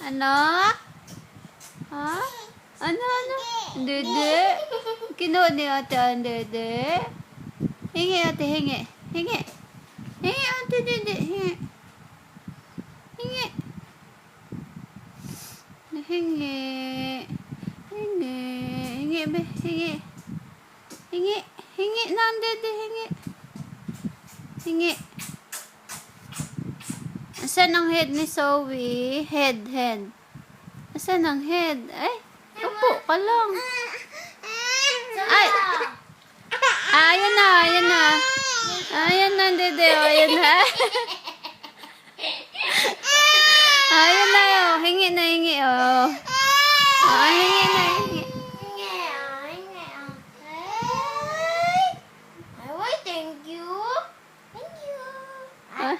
Ano? Ha? Ano? Dede? Kinuha ni ate ang dede? Hingi ate, hingi. Hingi. Hingi ate, dede. Hingi. Hingi. Hingi. Hingi. Hingi, be. Hingi. Hingi. Hingi na ang dede. Hingi. Hingi. Asan ang head ni Zoe? Head. Asan ang head? Ay, upo ka lang. Ay! Ayan na. Ayan na, dede. Ayan na. Ayan na, oh. Hingi na, oh. Hingi na. Ay, thank you. Ah?